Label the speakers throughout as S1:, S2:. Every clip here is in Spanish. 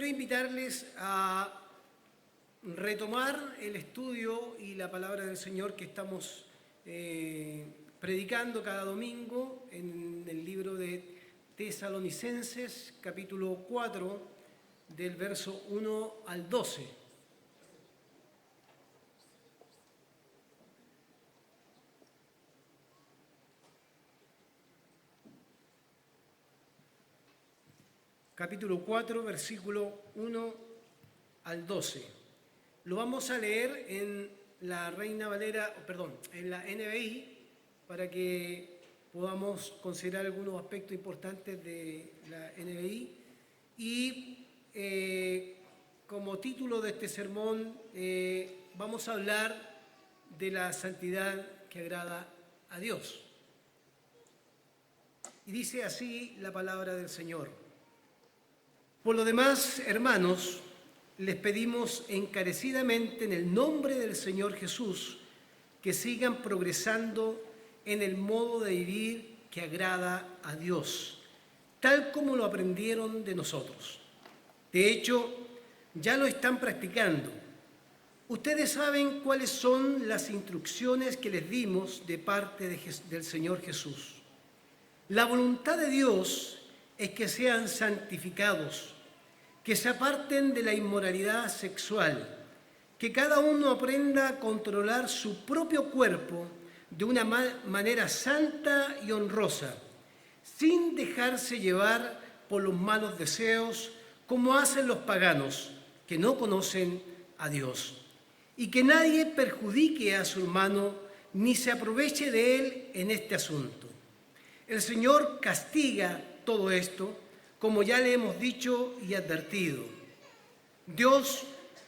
S1: quiero invitarles a retomar el estudio y la palabra del Señor que estamos predicando cada domingo en el libro de Tesalonicenses, capítulo 4, del verso 1 al 12. Capítulo 4, versículo 1 al 12. Lo vamos a leer en la en la NBI, para que podamos considerar algunos aspectos importantes de la NBI. Y como título de este sermón vamos a hablar de la santidad que agrada a Dios. Y dice así la palabra del Señor. Por lo demás, hermanos, les pedimos encarecidamente en el nombre del Señor Jesús que sigan progresando en el modo de vivir que agrada a Dios, tal como lo aprendieron de nosotros. De hecho, ya lo están practicando. Ustedes saben cuáles son las instrucciones que les dimos de parte del Señor Jesús. La voluntad de Dios es que sean santificados, que se aparten de la inmoralidad sexual, que cada uno aprenda a controlar su propio cuerpo de una manera santa y honrosa, sin dejarse llevar por los malos deseos, como hacen los paganos, que no conocen a Dios. Y que nadie perjudique a su hermano, ni se aproveche de él en este asunto. El Señor castiga todo esto, como ya le hemos dicho y advertido. Dios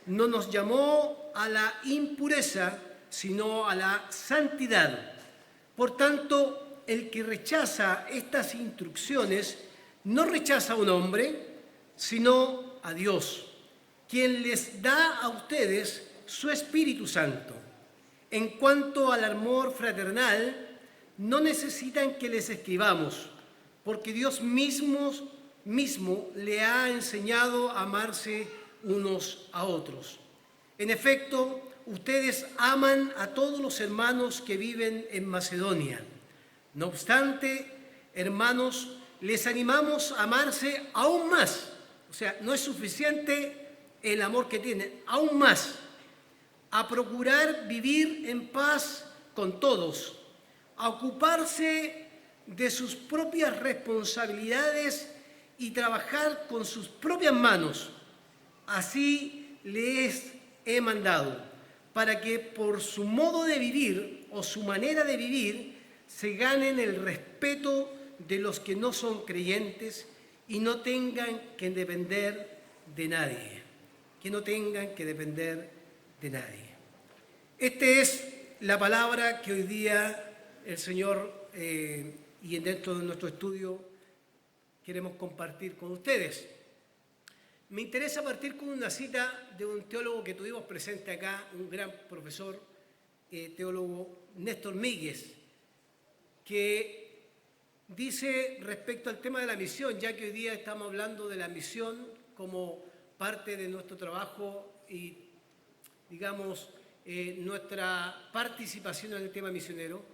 S1: no nos llamó a la impureza, sino a la santidad. Por tanto, el que rechaza estas instrucciones no rechaza a un hombre, sino a Dios, quien les da a ustedes su Espíritu Santo. En cuanto al amor fraternal, no necesitan que les escribamos, porque Dios mismo le ha enseñado a amarse unos a otros. En efecto, ustedes aman a todos los hermanos que viven en Macedonia. No obstante, hermanos, les animamos a amarse aún más. O sea, no es suficiente el amor que tienen, aún más. A procurar vivir en paz con todos, a ocuparse de sus propias responsabilidades y trabajar con sus propias manos. Así les he mandado, para que por su modo de vivir o su manera de vivir se ganen el respeto de los que no son creyentes y no tengan que depender de nadie. Que no tengan que depender de nadie. Esta es la palabra que hoy día el Señor y dentro de nuestro estudio queremos compartir con ustedes. Me interesa partir con una cita de un teólogo que tuvimos presente acá, un gran profesor, teólogo Néstor Míguez, que dice respecto al tema de la misión, ya que hoy día estamos hablando de la misión como parte de nuestro trabajo y, digamos, nuestra participación en el tema misionero.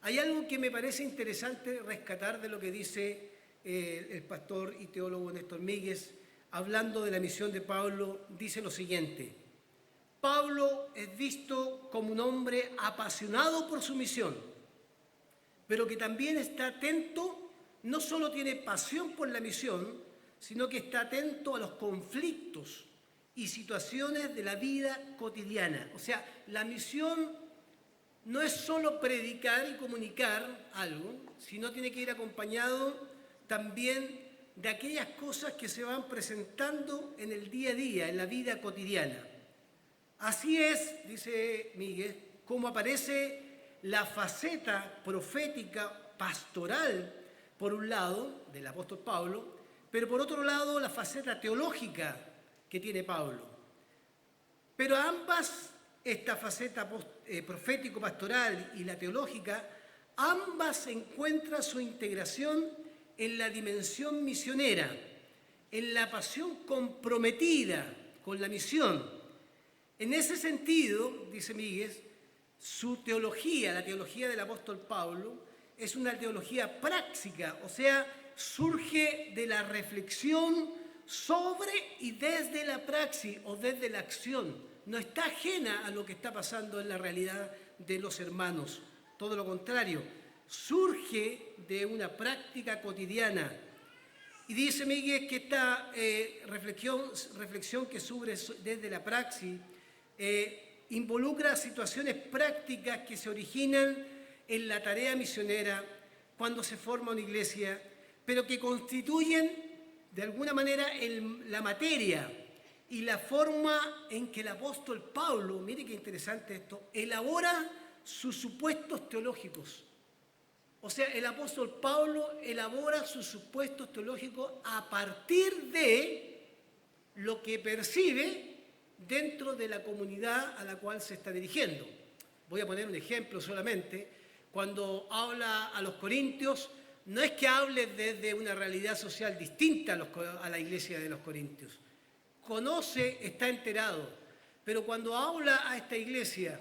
S1: Hay algo que me parece interesante rescatar de lo que dice el pastor y teólogo Néstor Míguez, hablando de la misión de Pablo. Dice lo siguiente: Pablo es visto como un hombre apasionado por su misión, pero que también está atento, no solo tiene pasión por la misión, sino que está atento a los conflictos y situaciones de la vida cotidiana. O sea, la misión no es solo predicar y comunicar algo, sino tiene que ir acompañado también de aquellas cosas que se van presentando en el día a día, en la vida cotidiana. Así es, dice Miguel, como aparece la faceta profética pastoral, por un lado, del apóstol Pablo, pero por otro lado, la faceta teológica que tiene Pablo. Pero ambas, esta faceta profético-pastoral y la teológica, ambas encuentran su integración en la dimensión misionera, en la pasión comprometida con la misión. En ese sentido, dice Miguel, su teología, la teología del apóstol Pablo, es una teología práctica, o sea, surge de la reflexión sobre y desde la praxis o desde la acción. No está ajena a lo que está pasando en la realidad de los hermanos. Todo lo contrario, surge de una práctica cotidiana. Y dice Miguel que esta reflexión que surge desde la praxis involucra situaciones prácticas que se originan en la tarea misionera cuando se forma una iglesia, pero que constituyen de alguna manera la materia y la forma en que el apóstol Pablo, mire qué interesante esto, elabora sus supuestos teológicos. O sea, el apóstol Pablo elabora sus supuestos teológicos a partir de lo que percibe dentro de la comunidad a la cual se está dirigiendo. Voy a poner un ejemplo solamente. Cuando habla a los corintios, no es que hable desde una realidad social distinta a la iglesia de los corintios. Conoce, está enterado, pero cuando habla a esta iglesia,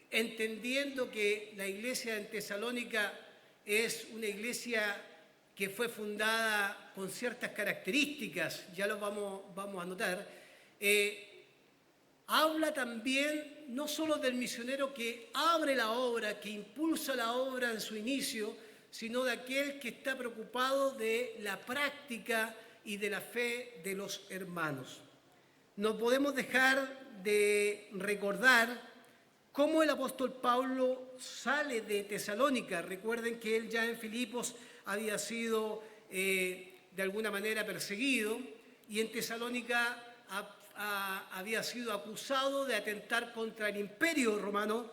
S1: entendiendo que la iglesia en Tesalónica es una iglesia que fue fundada con ciertas características, ya lo vamos a notar, habla también no solo del misionero que abre la obra, que impulsa la obra en su inicio, sino de aquel que está preocupado de la práctica y de la fe de los hermanos. No podemos dejar de recordar cómo el apóstol Pablo sale de Tesalónica. Recuerden que él ya en Filipos había sido de alguna manera perseguido y en Tesalónica había sido acusado de atentar contra el imperio romano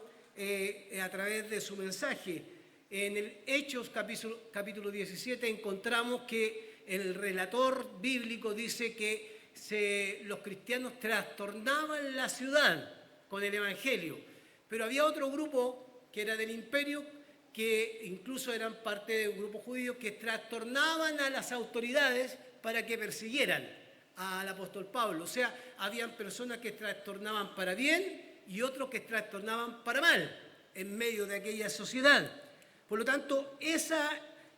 S1: a través de su mensaje. En el Hechos capítulo 17 encontramos que el relator bíblico dice que los cristianos trastornaban la ciudad con el evangelio, pero había otro grupo que era del imperio, que incluso eran parte de un grupo judío, que trastornaban a las autoridades para que persiguieran al apóstol Pablo. O sea, habían personas que trastornaban para bien y otros que trastornaban para mal en medio de aquella sociedad. Por lo tanto, esa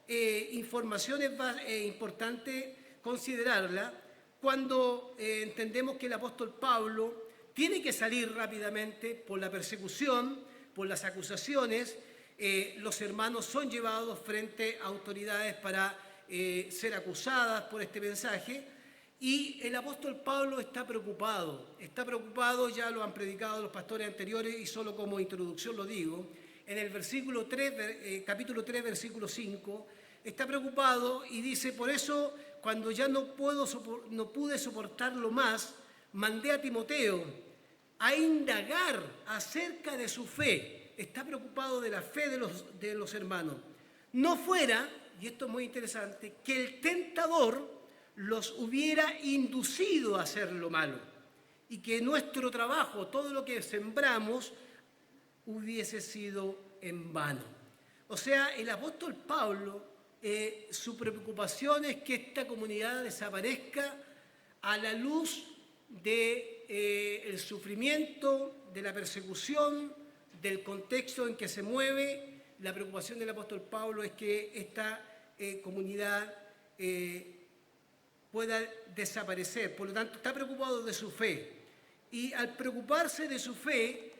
S1: información es importante considerarla cuando entendemos que el apóstol Pablo tiene que salir rápidamente por la persecución, por las acusaciones. Los hermanos son llevados frente a autoridades para ser acusadas por este mensaje. Y el apóstol Pablo está preocupado, ya lo han predicado los pastores anteriores y solo como introducción lo digo. En el versículo 3, capítulo 3, versículo 5, está preocupado y dice: por eso, cuando ya no pude soportarlo más, mandé a Timoteo a indagar acerca de su fe. Está preocupado de la fe de los hermanos. No fuera, y esto es muy interesante, que el tentador los hubiera inducido a hacer lo malo y que nuestro trabajo, todo lo que sembramos, hubiese sido en vano. O sea, el apóstol Pablo, su preocupación es que esta comunidad desaparezca a la luz del sufrimiento, de la persecución, del contexto en que se mueve. La preocupación del apóstol Pablo es que esta comunidad pueda desaparecer. Por lo tanto, está preocupado de su fe. Y al preocuparse de su fe,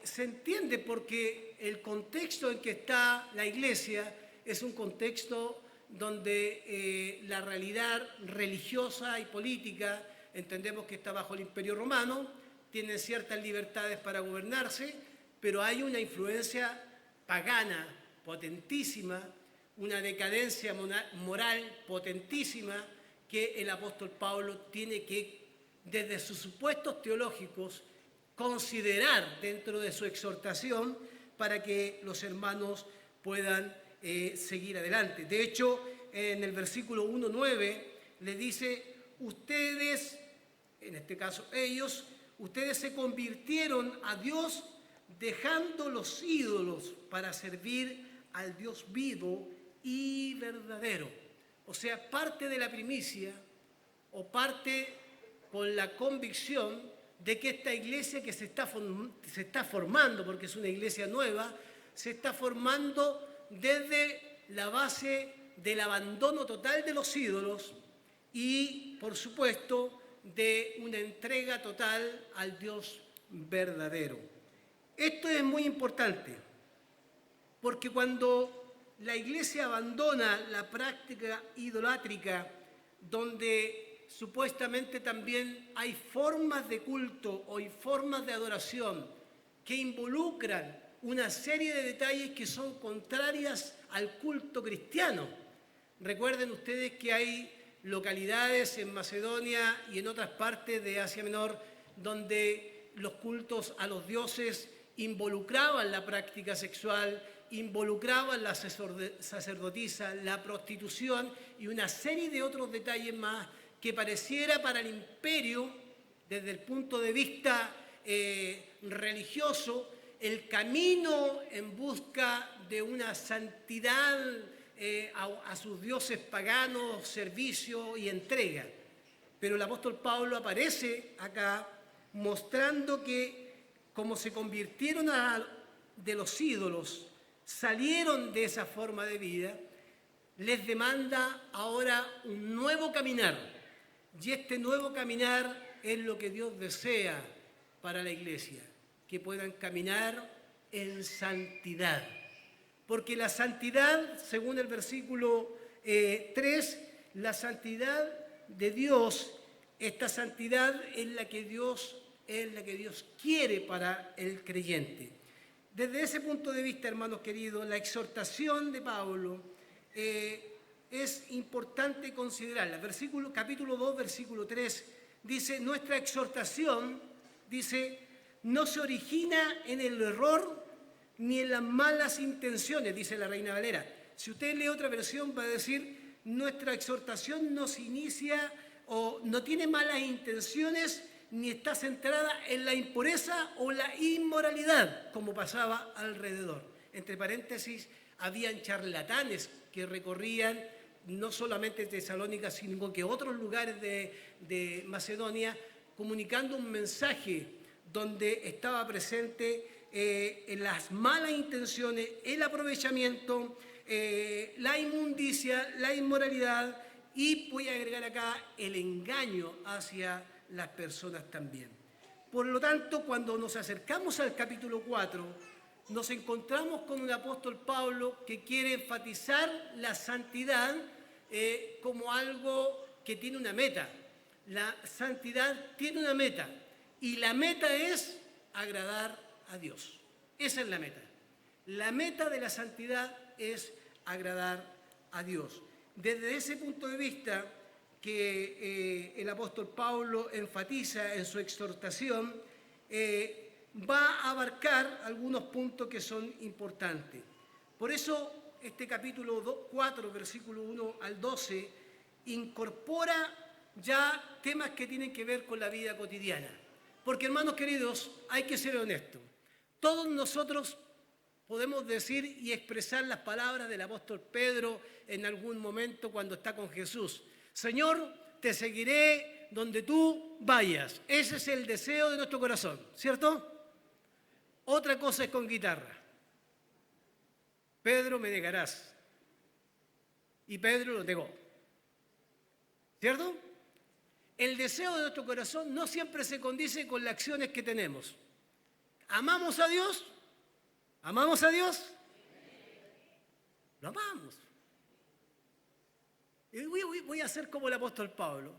S1: se entiende porque el contexto en que está la iglesia es un contexto donde la realidad religiosa y política, entendemos que está bajo el imperio romano, tienen ciertas libertades para gobernarse, pero hay una influencia pagana potentísima, una decadencia moral potentísima que el apóstol Pablo tiene que, desde sus supuestos teológicos, considerar dentro de su exhortación para que los hermanos puedan seguir adelante. De hecho, en el versículo 1:9 le dice: ustedes, en este caso ellos, ustedes se convirtieron a Dios dejando los ídolos para servir al Dios vivo y verdadero. O sea, parte de la primicia o parte con la convicción de que esta iglesia que se está formando, porque es una iglesia nueva, se está formando desde la base del abandono total de los ídolos y, por supuesto, de una entrega total al Dios verdadero. Esto es muy importante, porque cuando la iglesia abandona la práctica idolátrica, donde supuestamente también hay formas de culto o hay formas de adoración que involucran una serie de detalles que son contrarias al culto cristiano. Recuerden ustedes que hay localidades en Macedonia y en otras partes de Asia Menor donde los cultos a los dioses involucraban la práctica sexual, involucraban la sacerdotisa, la prostitución y una serie de otros detalles más que pareciera para el imperio, desde el punto de vista religioso, el camino en busca de una santidad a sus dioses paganos, servicio y entrega. Pero el apóstol Pablo aparece acá mostrando que como se convirtieron de los ídolos, salieron de esa forma de vida, les demanda ahora un nuevo caminar. Y este nuevo caminar es lo que Dios desea para la iglesia, que puedan caminar en santidad. Porque la santidad, según el versículo 3, la santidad de Dios, esta santidad es la que Dios quiere para el creyente. Desde ese punto de vista, hermanos queridos, la exhortación de Pablo es importante considerarla. Capítulo 2, versículo 3, dice, nuestra exhortación, dice, no se origina en el error ni en las malas intenciones, dice la Reina Valera. Si usted lee otra versión, va a decir, nuestra exhortación no se inicia o no tiene malas intenciones ni está centrada en la impureza o la inmoralidad, como pasaba alrededor. Entre paréntesis, habían charlatanes que recorrían no solamente Tesalónica, sino que otros lugares de Macedonia, comunicando un mensaje donde estaba presente en las malas intenciones, el aprovechamiento, la inmundicia, la inmoralidad y, voy a agregar acá, el engaño hacia las personas también. Por lo tanto, cuando nos acercamos al capítulo 4, nos encontramos con un apóstol Pablo que quiere enfatizar la santidad como algo que tiene una meta. La santidad tiene una meta y la meta es agradar a Dios. Esa es la meta. La meta de la santidad es agradar a Dios. Desde ese punto de vista que el apóstol Pablo enfatiza en su exhortación, va a abarcar algunos puntos que son importantes. Por eso este capítulo 4, versículo 1 al 12, incorpora ya temas que tienen que ver con la vida cotidiana. Porque, hermanos queridos, hay que ser honestos. Todos nosotros podemos decir y expresar las palabras del apóstol Pedro en algún momento cuando está con Jesús. Señor, te seguiré donde tú vayas. Ese es el deseo de nuestro corazón, ¿cierto? Otra cosa es con guitarra. Pedro, me negarás. Y Pedro lo negó. ¿Cierto? El deseo de nuestro corazón no siempre se condice con las acciones que tenemos. ¿Amamos a Dios? ¿Amamos a Dios? Lo amamos. Y voy a hacer como el apóstol Pablo.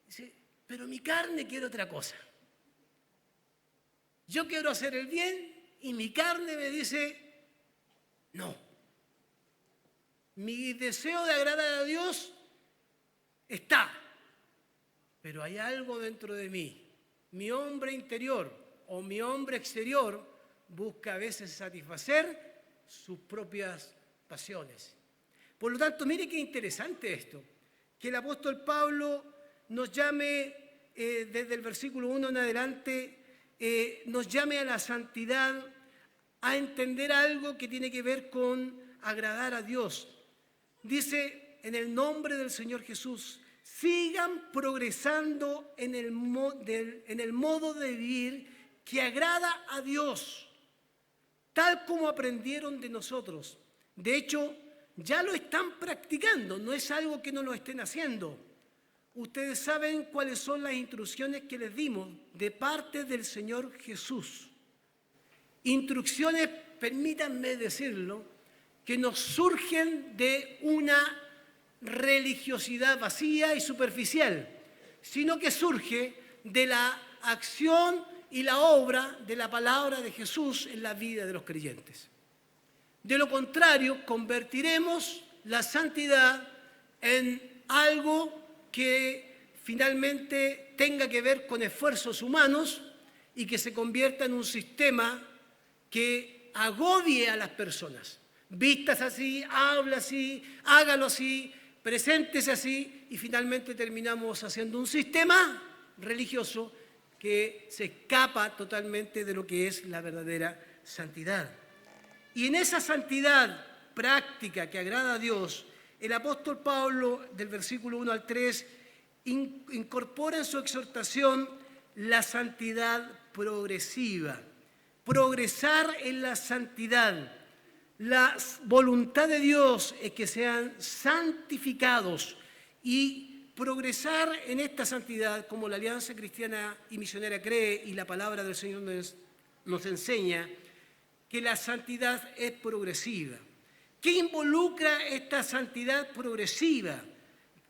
S1: Dice, pero mi carne quiere otra cosa. Yo quiero hacer el bien y mi carne me dice, no. Mi deseo de agradar a Dios está, pero hay algo dentro de mí. Mi hombre interior o mi hombre exterior busca a veces satisfacer sus propias pasiones. Por lo tanto, mire qué interesante esto, que el apóstol Pablo nos llame, desde el versículo 1 en adelante, nos llame a la santidad, a entender algo que tiene que ver con agradar a Dios. Dice, en el nombre del Señor Jesús, sigan progresando en el modo de vivir que agrada a Dios, tal como aprendieron de nosotros. De hecho, ya lo están practicando, no es algo que no lo estén haciendo. Ustedes saben cuáles son las instrucciones que les dimos de parte del Señor Jesús. Instrucciones, permítanme decirlo, que nos surgen de una religiosidad vacía y superficial, sino que surge de la acción y la obra de la palabra de Jesús en la vida de los creyentes. De lo contrario, convertiremos la santidad en algo que finalmente tenga que ver con esfuerzos humanos y que se convierta en un sistema que agobie a las personas. Vistas así, habla así, hágalo así, preséntese así, y finalmente terminamos haciendo un sistema religioso que se escapa totalmente de lo que es la verdadera santidad. Y en esa santidad práctica que agrada a Dios, el apóstol Pablo, del versículo 1 al 3, incorpora en su exhortación la santidad progresiva. Progresar en la santidad. La voluntad de Dios es que sean santificados, y progresar en esta santidad, como la Alianza Cristiana y Misionera cree y la palabra del Señor nos enseña, que la santidad es progresiva. ¿Qué involucra esta santidad progresiva?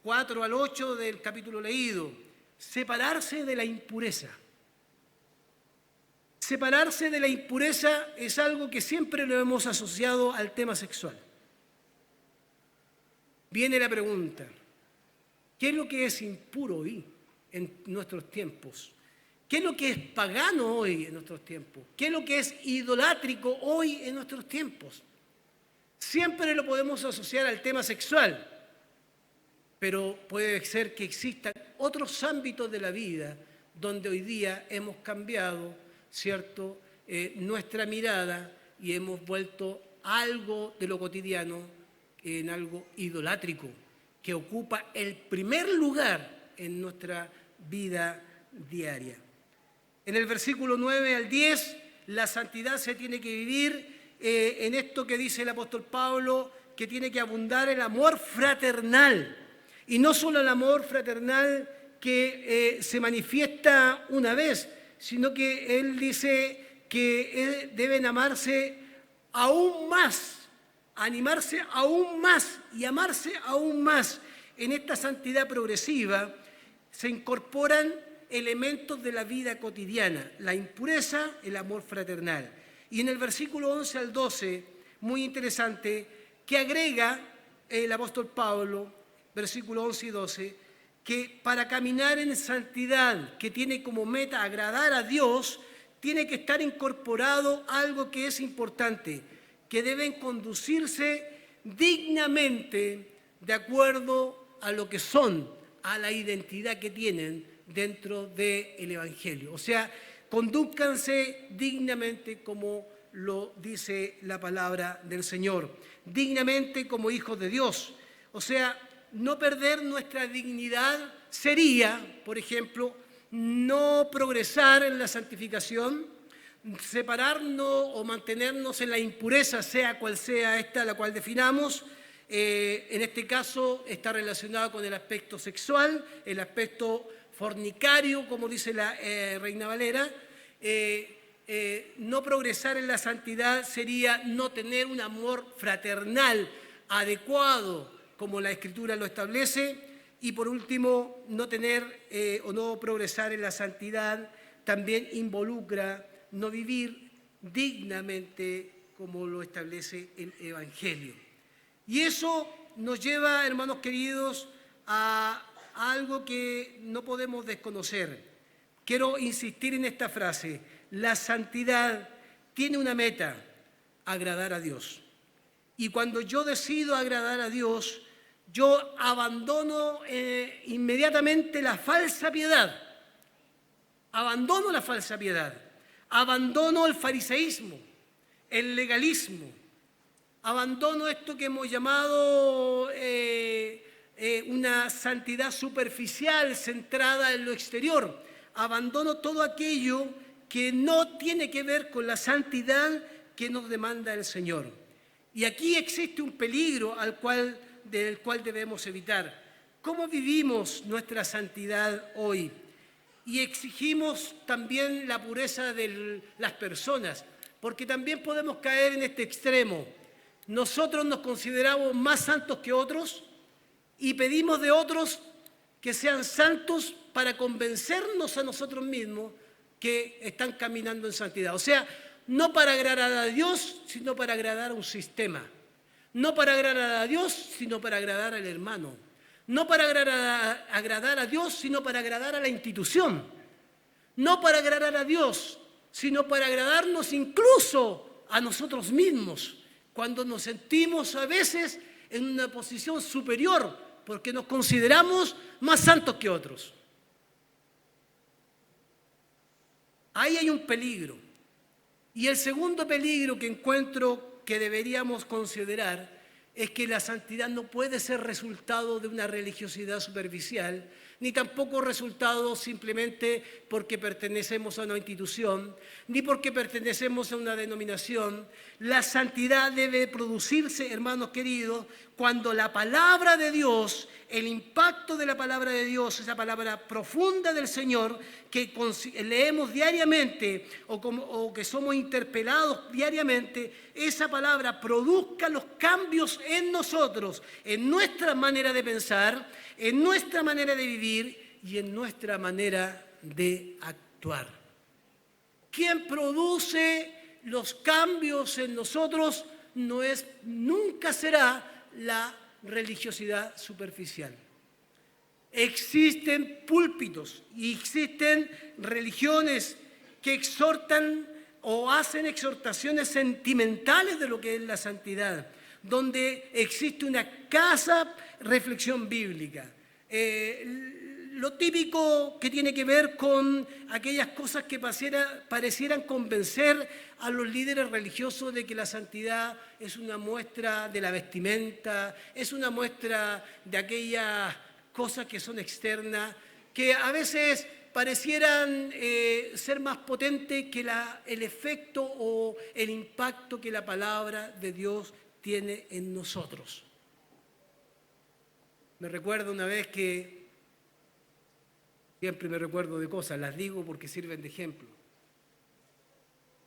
S1: 4 al 8 del capítulo leído. Separarse de la impureza. Separarse de la impureza es algo que siempre lo hemos asociado al tema sexual. Viene la pregunta, ¿qué es lo que es impuro hoy en nuestros tiempos? ¿Qué es lo que es pagano hoy en nuestros tiempos? ¿Qué es lo que es idolátrico hoy en nuestros tiempos? Siempre lo podemos asociar al tema sexual, pero puede ser que existan otros ámbitos de la vida donde hoy día hemos cambiado, ¿cierto?, nuestra mirada y hemos vuelto algo de lo cotidiano en algo idolátrico, que ocupa el primer lugar en nuestra vida diaria. En el versículo 9 al 10, la santidad se tiene que vivir en esto que dice el apóstol Pablo, que tiene que abundar el amor fraternal. Y no solo el amor fraternal que se manifiesta una vez, sino que él dice que deben amarse aún más, animarse aún más y amarse aún más. En esta santidad progresiva se incorporan elementos de la vida cotidiana, la impureza, el amor fraternal. Y en el versículo 11 al 12, muy interesante, que agrega el apóstol Pablo, versículo 11 y 12, que para caminar en santidad, que tiene como meta agradar a Dios, tiene que estar incorporado algo que es importante, que deben conducirse dignamente de acuerdo a lo que son, a la identidad que tienen dentro del Evangelio. O sea, condúzcanse dignamente como lo dice la palabra del Señor, dignamente como hijos de Dios. O sea, no perder nuestra dignidad sería, por ejemplo, no progresar en la santificación, separarnos o mantenernos en la impureza, sea cual sea esta la cual definamos. En este caso está relacionado con el aspecto sexual, el aspecto fornicario, como dice la Reina Valera. No progresar en la santidad sería no tener un amor fraternal adecuado, como la Escritura lo establece, y por último, no tener o no progresar en la santidad también involucra no vivir dignamente como lo establece el Evangelio. Y eso nos lleva, hermanos queridos, a algo que no podemos desconocer. Quiero insistir en esta frase: la santidad tiene una meta, agradar a Dios. Y cuando yo decido agradar a Dios, yo abandono inmediatamente la falsa piedad. Abandono la falsa piedad. Abandono el fariseísmo, el legalismo. Abandono esto que hemos llamado una santidad superficial centrada en lo exterior. Abandono todo aquello que no tiene que ver con la santidad que nos demanda el Señor. Y aquí existe un peligro del cual debemos evitar. ¿Cómo vivimos nuestra santidad hoy? Y exigimos también la pureza de las personas, porque también podemos caer en este extremo. Nosotros nos consideramos más santos que otros y pedimos de otros que sean santos para convencernos a nosotros mismos que están caminando en santidad. O sea, no para agradar a Dios, sino para agradar a un sistema. No para agradar a Dios, sino para agradar al hermano. No para agradar a Dios, sino para agradar a la institución. No para agradar a Dios, sino para agradarnos incluso a nosotros mismos, cuando nos sentimos a veces en una posición superior, porque nos consideramos más santos que otros. Ahí hay un peligro. Y el segundo peligro que encuentro que deberíamos considerar es que la santidad no puede ser resultado de una religiosidad superficial, ni tampoco resultado simplemente porque pertenecemos a una institución, ni porque pertenecemos a una denominación. La santidad debe producirse, hermanos queridos, cuando la palabra de Dios, el impacto de la palabra de Dios, esa palabra profunda del Señor que leemos diariamente o que somos interpelados diariamente, esa palabra produzca los cambios en nosotros, en nuestra manera de pensar, en nuestra manera de vivir y en nuestra manera de actuar. Quien produce los cambios en nosotros nunca será la religiosidad superficial. Existen púlpitos y existen religiones que exhortan o hacen exhortaciones sentimentales de lo que es la santidad, donde existe una escasa reflexión bíblica. Lo típico que tiene que ver con aquellas cosas que parecieran convencer a los líderes religiosos de que la santidad es una muestra de la vestimenta, es una muestra de aquellas cosas que son externas, que a veces parecieran ser más potentes que el efecto o el impacto que la palabra de Dios tiene en nosotros. Me recuerdo una vez que, siempre me recuerdo de cosas, las digo porque sirven de ejemplo.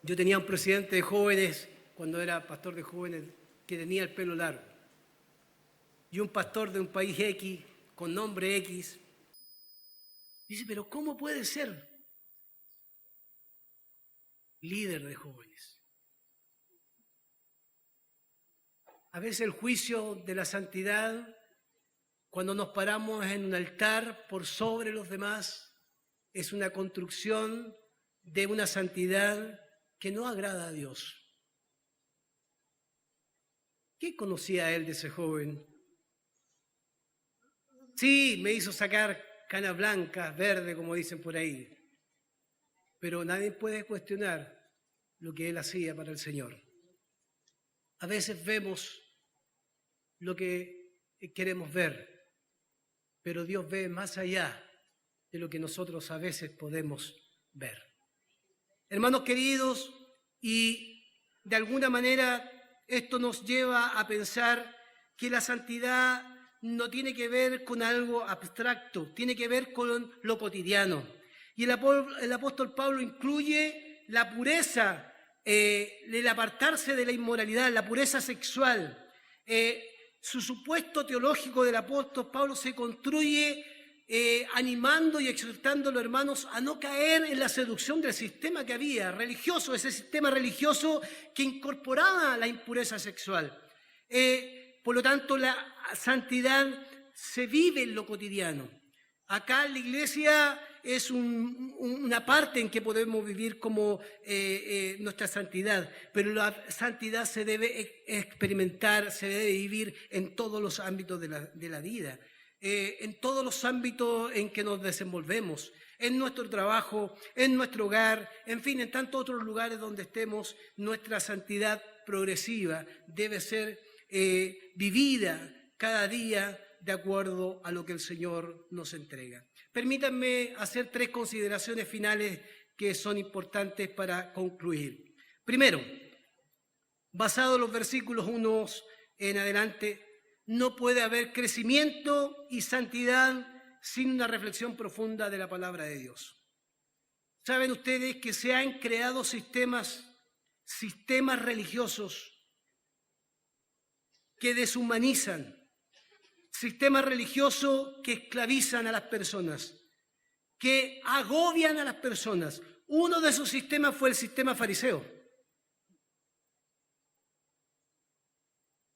S1: Yo tenía un presidente de jóvenes, cuando era pastor de jóvenes, que tenía el pelo largo. Y un pastor de un país X, con nombre X, dice, pero ¿cómo puede ser líder de jóvenes? A veces el juicio de la santidad, cuando nos paramos en un altar por sobre los demás, es una construcción de una santidad que no agrada a Dios. ¿Qué conocía él de ese joven? Sí, me hizo sacar canas blancas, verdes, como dicen por ahí. Pero nadie puede cuestionar lo que él hacía para el Señor. A veces vemos lo que queremos ver, pero Dios ve más allá de lo que nosotros a veces podemos ver. Hermanos queridos, y de alguna manera esto nos lleva a pensar que la santidad no tiene que ver con algo abstracto, tiene que ver con lo cotidiano. Y el apóstol Pablo incluye la pureza, el apartarse de la inmoralidad, la pureza sexual. Su supuesto teológico del apóstol Pablo se construye animando y exhortando a los hermanos a no caer en la seducción del sistema que había religioso, ese sistema religioso que incorporaba la impureza sexual. Por lo tanto, la santidad se vive en lo cotidiano. Acá en la iglesia es una parte en que podemos vivir como nuestra santidad, pero la santidad se debe experimentar, se debe vivir en todos los ámbitos de la vida, en todos los ámbitos en que nos desenvolvemos, en nuestro trabajo, en nuestro hogar, en fin, en tantos otros lugares donde estemos. Nuestra santidad progresiva debe ser vivida cada día de acuerdo a lo que el Señor nos entrega. Permítanme hacer 3 consideraciones finales que son importantes para concluir. Primero, basado en los versículos 1 en adelante, no puede haber crecimiento y santidad sin una reflexión profunda de la palabra de Dios. ¿Saben ustedes que se han creado sistemas religiosos que deshumanizan, sistemas religiosos que esclavizan a las personas, que agobian a las personas? Uno de esos sistemas fue el sistema fariseo.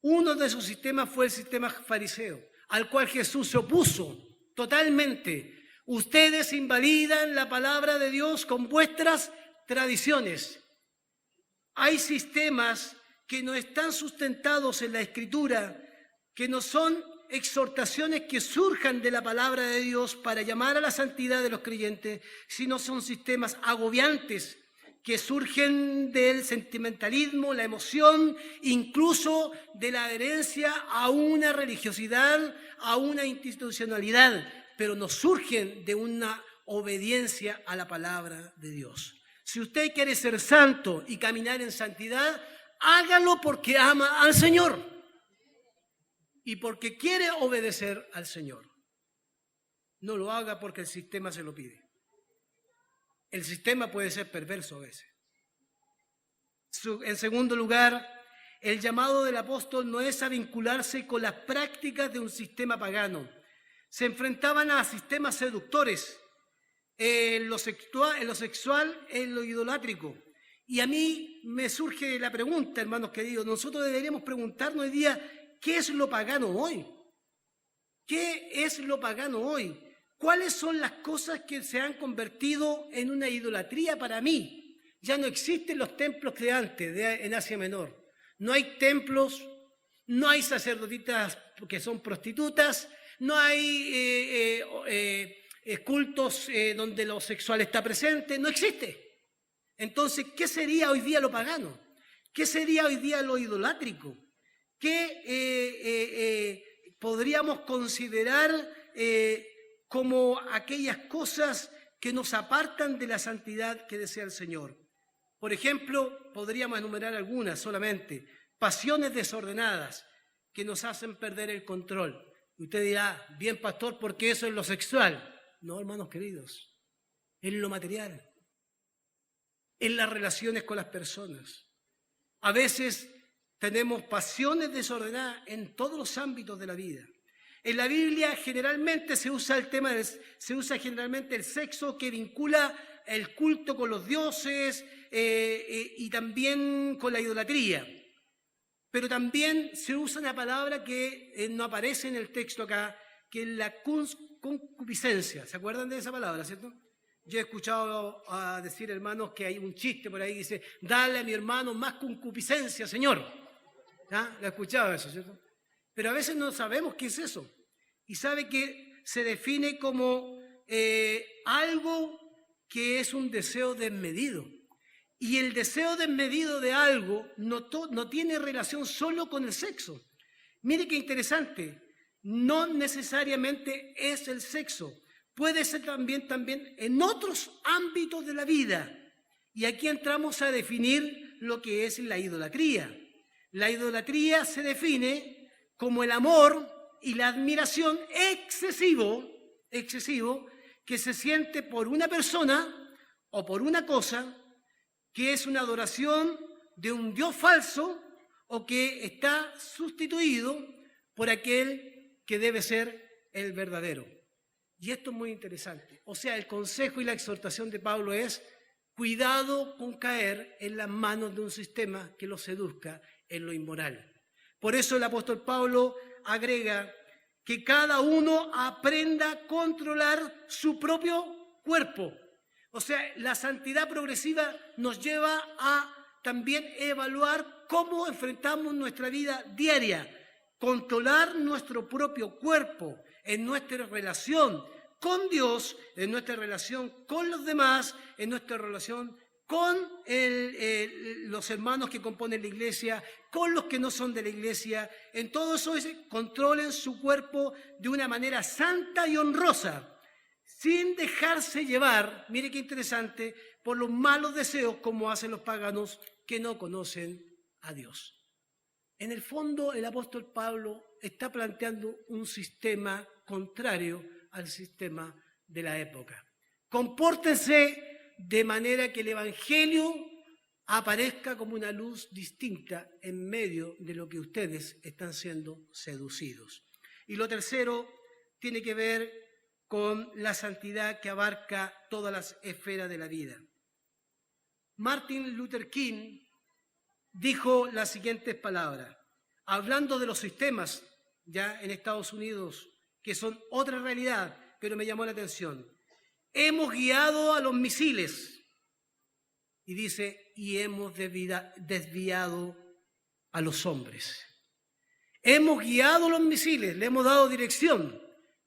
S1: Uno de esos sistemas fue el sistema fariseo, al cual Jesús se opuso totalmente. Ustedes invalidan la palabra de Dios con vuestras tradiciones. Hay sistemas que no están sustentados en la Escritura, que no son exhortaciones que surjan de la palabra de Dios para llamar a la santidad de los creyentes, sino son sistemas agobiantes que surgen del sentimentalismo, la emoción, incluso de la adherencia a una religiosidad, a una institucionalidad, pero no surgen de una obediencia a la palabra de Dios. Si usted quiere ser santo y caminar en santidad, hágalo porque ama al Señor y porque quiere obedecer al Señor. No lo haga porque el sistema se lo pide. El sistema puede ser perverso a veces. En segundo lugar, el llamado del apóstol no es a vincularse con las prácticas de un sistema pagano. Se enfrentaban a sistemas seductores, en lo sexual, en lo idolátrico. Y a mí me surge la pregunta, hermanos queridos, nosotros deberíamos preguntarnos hoy día, ¿qué es lo pagano hoy? ¿Qué es lo pagano hoy? ¿Cuáles son las cosas que se han convertido en una idolatría para mí? Ya no existen los templos de antes en Asia Menor. No hay templos, no hay sacerdotisas que son prostitutas, no hay cultos donde lo sexual está presente, no existe. Entonces, ¿qué sería hoy día lo pagano? ¿Qué sería hoy día lo idolátrico? ¿Qué podríamos considerar como aquellas cosas que nos apartan de la santidad que desea el Señor? Por ejemplo, podríamos enumerar algunas solamente. Pasiones desordenadas que nos hacen perder el control. Usted dirá, bien pastor, porque eso es lo sexual. No, hermanos queridos, es lo material, en las relaciones con las personas. A veces tenemos pasiones desordenadas en todos los ámbitos de la vida. En la Biblia generalmente se usa generalmente el sexo que vincula el culto con los dioses y también con la idolatría. Pero también se usa una palabra que no aparece en el texto acá, que es la concupiscencia. ¿Se acuerdan de esa palabra, cierto? Yo he escuchado a decir, hermanos, que hay un chiste por ahí que dice, dale a mi hermano más concupiscencia, Señor. ¿Ah? ¿Lo he escuchado eso, cierto? Pero a veces no sabemos qué es eso. Y sabe que se define como algo que es un deseo desmedido. Y el deseo desmedido de algo no tiene relación solo con el sexo. Mire qué interesante, no necesariamente es el sexo, puede ser también en otros ámbitos de la vida. Y aquí entramos a definir lo que es la idolatría. La idolatría se define como el amor y la admiración excesivo que se siente por una persona o por una cosa, que es una adoración de un Dios falso o que está sustituido por aquel que debe ser el verdadero. Y esto es muy interesante. O sea, el consejo y la exhortación de Pablo es cuidado con caer en las manos de un sistema que lo seduzca en lo inmoral. Por eso el apóstol Pablo agrega que cada uno aprenda a controlar su propio cuerpo. O sea, la santidad progresiva nos lleva a también evaluar cómo enfrentamos nuestra vida diaria, controlar nuestro propio cuerpo en nuestra relación con Dios, en nuestra relación con los demás, en nuestra relación con los hermanos que componen la iglesia, con los que no son de la iglesia. En todo eso controlen su cuerpo de una manera santa y honrosa, sin dejarse llevar, mire qué interesante, por los malos deseos como hacen los paganos que no conocen a Dios. En el fondo, el apóstol Pablo está planteando un sistema contrario al sistema de la época. Compórtense de manera que el Evangelio aparezca como una luz distinta en medio de lo que ustedes están siendo seducidos. Y lo tercero tiene que ver con la santidad que abarca todas las esferas de la vida. Martin Luther King dijo las siguientes palabras, hablando de los sistemas ya en Estados Unidos, que son otra realidad, pero me llamó la atención. Hemos guiado a los misiles, y dice, y hemos desviado a los hombres. Hemos guiado a los misiles, le hemos dado dirección,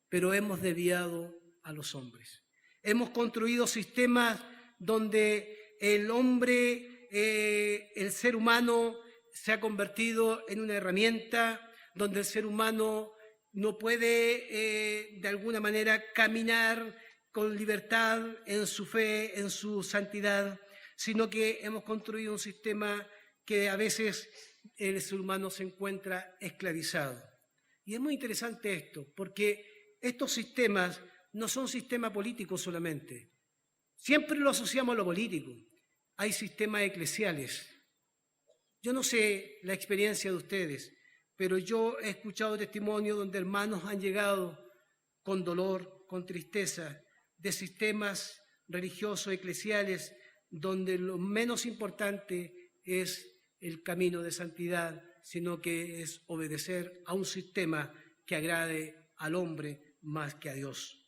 S1: pero hemos desviado a los hombres. Hemos construido sistemas donde el hombre, el ser humano se ha convertido en una herramienta, donde el ser humano no puede de alguna manera caminar con libertad en su fe, en su santidad, sino que hemos construido un sistema que a veces el ser humano se encuentra esclavizado. Y es muy interesante esto, porque estos sistemas no son sistemas políticos solamente. Siempre lo asociamos a lo político. Hay sistemas eclesiales. Yo no sé la experiencia de ustedes, pero yo he escuchado testimonios donde hermanos han llegado con dolor, con tristeza, de sistemas religiosos, eclesiales, donde lo menos importante es el camino de santidad, sino que es obedecer a un sistema que agrade al hombre más que a Dios.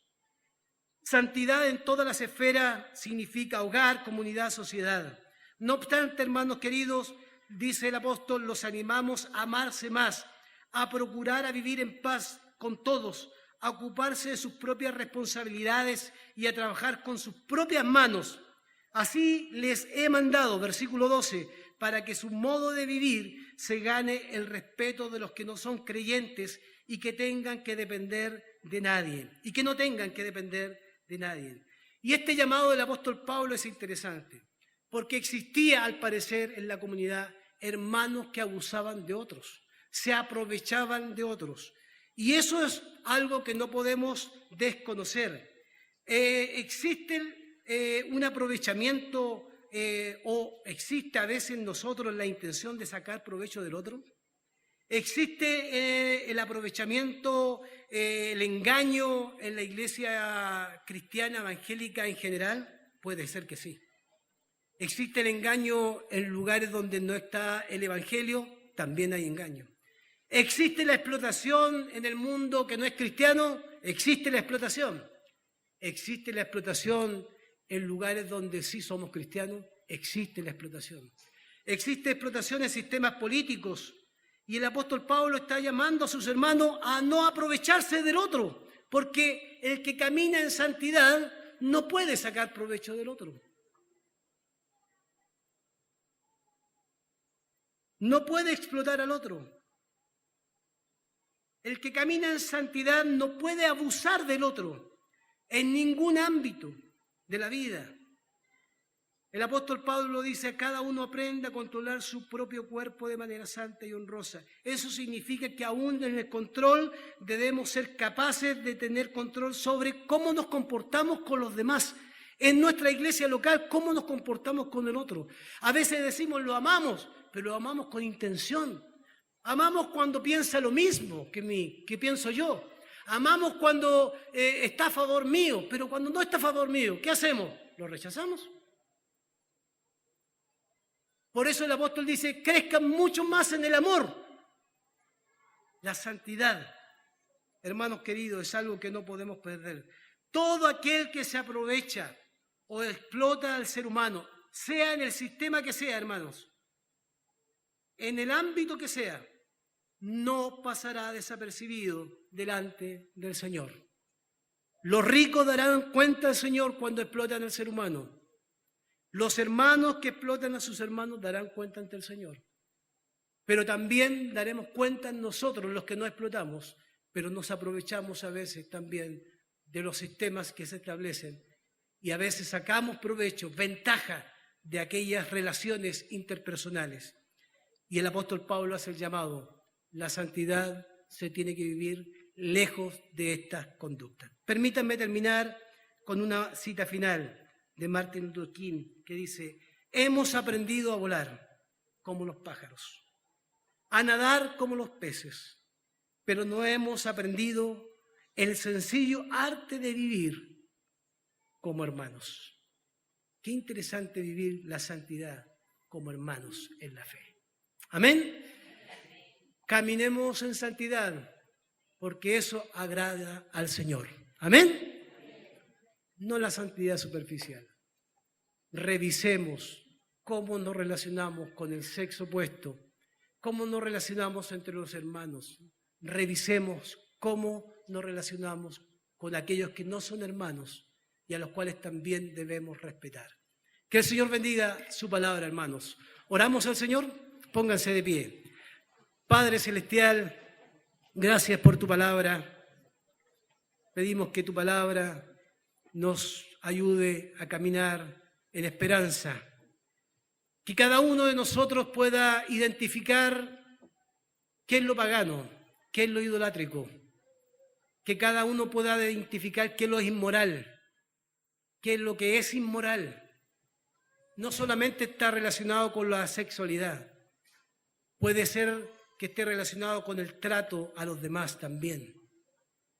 S1: Santidad en todas las esferas significa hogar, comunidad, sociedad. No obstante, hermanos queridos, dice el apóstol, los animamos a amarse más, a procurar a vivir en paz con todos, a ocuparse de sus propias responsabilidades y a trabajar con sus propias manos. Así les he mandado, versículo 12, para que su modo de vivir se gane el respeto de los que no son creyentes y que tengan que depender de nadie, y que no tengan que depender de nadie. Y este llamado del apóstol Pablo es interesante, porque existía al parecer en la comunidad hermanos que abusaban de otros, se aprovechaban de otros. Y eso es algo que no podemos desconocer. Existe un aprovechamiento o existe a veces en nosotros la intención de sacar provecho del otro. ¿Existe el aprovechamiento, el engaño en la iglesia cristiana evangélica en general? Puede ser que sí. ¿Existe el engaño en lugares donde no está el evangelio? También hay engaño. ¿Existe la explotación en el mundo que no es cristiano? Existe la explotación. ¿Existe la explotación en lugares donde sí somos cristianos? Existe la explotación. Existe explotación en sistemas políticos. Y el apóstol Pablo está llamando a sus hermanos a no aprovecharse del otro, porque el que camina en santidad no puede sacar provecho del otro. No puede explotar al otro. El que camina en santidad no puede abusar del otro en ningún ámbito de la vida. El apóstol Pablo dice, cada uno aprenda a controlar su propio cuerpo de manera santa y honrosa. Eso significa que aún en el control debemos ser capaces de tener control sobre cómo nos comportamos con los demás. En nuestra iglesia local, cómo nos comportamos con el otro. A veces decimos lo amamos, pero lo amamos con intención. Amamos cuando piensa lo mismo que pienso yo. Amamos cuando está a favor mío, pero cuando no está a favor mío, ¿qué hacemos? ¿Lo rechazamos? Por eso el apóstol dice, crezcan mucho más en el amor. La santidad, hermanos queridos, es algo que no podemos perder. Todo aquel que se aprovecha o explota al ser humano, sea en el sistema que sea, hermanos, en el ámbito que sea, no pasará desapercibido delante del Señor. Los ricos darán cuenta al Señor cuando explotan al ser humano. Los hermanos que explotan a sus hermanos darán cuenta ante el Señor. Pero también daremos cuenta nosotros, los que no explotamos, pero nos aprovechamos a veces también de los sistemas que se establecen y a veces sacamos provecho, ventaja de aquellas relaciones interpersonales. Y el apóstol Pablo hace el llamado: la santidad se tiene que vivir lejos de estas conductas. Permítanme terminar con una cita final de Martin Luther King que dice: hemos aprendido a volar como los pájaros, a nadar como los peces, pero no hemos aprendido el sencillo arte de vivir como hermanos. Qué interesante vivir la santidad como hermanos en la fe. Amén. Caminemos en santidad, porque eso agrada al Señor. Amén. No la santidad superficial. Revisemos cómo nos relacionamos con el sexo opuesto, cómo nos relacionamos entre los hermanos. Revisemos cómo nos relacionamos con aquellos que no son hermanos y a los cuales también debemos respetar. Que el Señor bendiga su palabra, hermanos. Oramos al Señor, pónganse de pie. Padre Celestial, gracias por tu palabra. Pedimos que tu palabra nos ayude a caminar en esperanza. Que cada uno de nosotros pueda identificar qué es lo pagano, qué es lo idolátrico. Que cada uno pueda identificar qué es lo inmoral, qué es lo que es inmoral. No solamente está relacionado con la sexualidad, puede ser que esté relacionado con el trato a los demás también.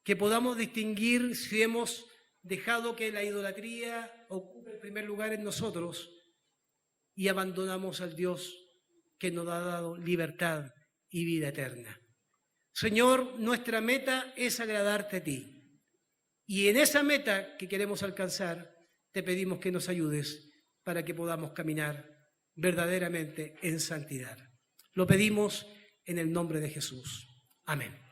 S1: Que podamos distinguir si hemos dejado que la idolatría ocupe el primer lugar en nosotros y abandonamos al Dios que nos ha dado libertad y vida eterna. Señor, nuestra meta es agradarte a ti. Y en esa meta que queremos alcanzar, te pedimos que nos ayudes para que podamos caminar verdaderamente en santidad. Lo pedimos en el nombre de Jesús. Amén.